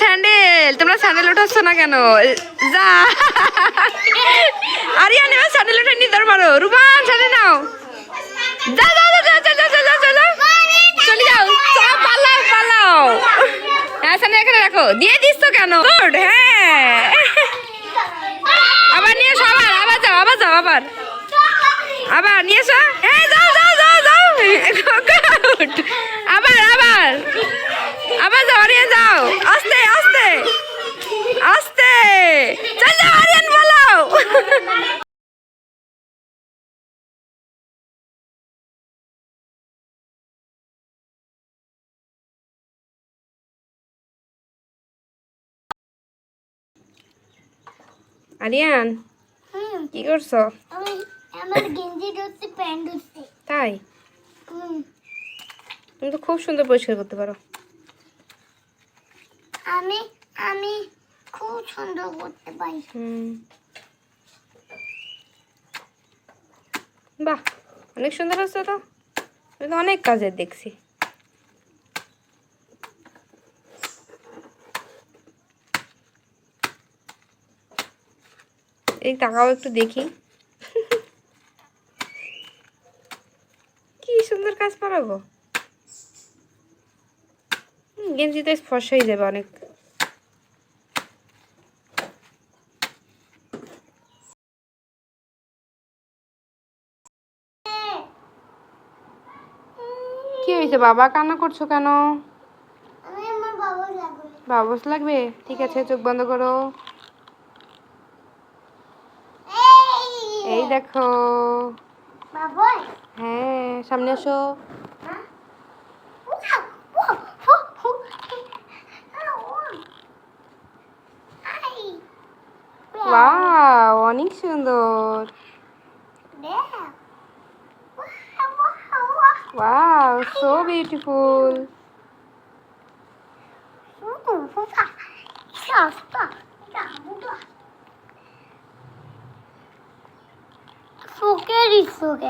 Sandal, তোমরা sandal উঠাচ্ছ না কেন? যা আরিয়ান এবার স্যান্ডেল উঠে নি তোর মারো। রুমান স্যান্ডেল নাও, যা যা যা যা যা যা যা চলো চলে যাও, পালাও পালাও। হ্যাঁ স্যান্ডেল এখানে রাখো, দিয়ে দিস তো কেন? গুড, হ্যাঁ আবার নিয়ে এসো, আবার আবার যাও, আবার যাও, আবার আবার নিয়ে এসো। হ্যাঁ যাও যাও যাও যাও, গুড। আবার আবার আবার যাও আরিয়ান, যাও আস্তে আস্তে আস্তে, চল যাও আরিয়ান, পালাও। আরিয়ান কি করছো? আমার গেঞ্জি ধরতে, প্যান্ট ধরতে। তাই? তুমি তো খুব সুন্দর পরিষ্কার করতে পারো। আমি আমি খুব সুন্দর করতে পারি। বাহ, অনেক সুন্দর হচ্ছে তো, তুমি তো অনেক কাজের দেখছি। এই টাকাও একটু দেখি, কি সুন্দর কাজ পারো গো। গেঞ্জিতে স্পর্শ হয়ে যাবে অনেক। কি হয়েছে বাবা, কান্না করছো কেন? আমি আমার বাবা লাগবে। বাবস লাগবে? ঠিক আছে, চোখ বন্ধ করো। এই দেখো। বাবা, হ্যাঁ সামনে এসো। ওয়াও, অনেক সুন্দর। Wow, so beautiful.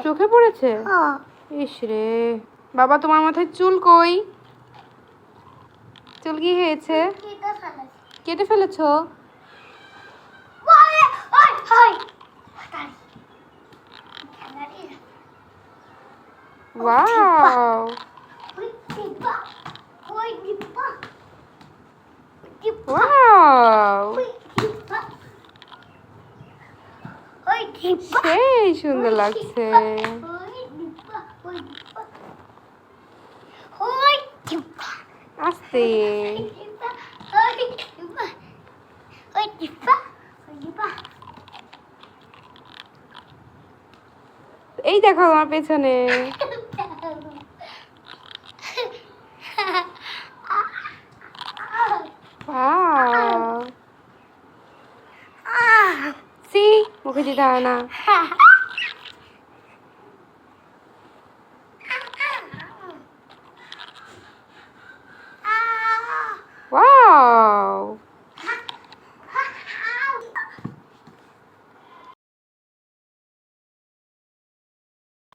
চোখে পড়েছে? ইস রে বাবা, তোমার মাথায় চুল কই? চুল কি হয়েছে? কেটে ফেলেছো? ওয়াও, ওয়াও, সেই সুন্দর লাগছে। আস্তে। এই দেখো আমার পেছনে। Wow. See, মুখে দিতে হয় না।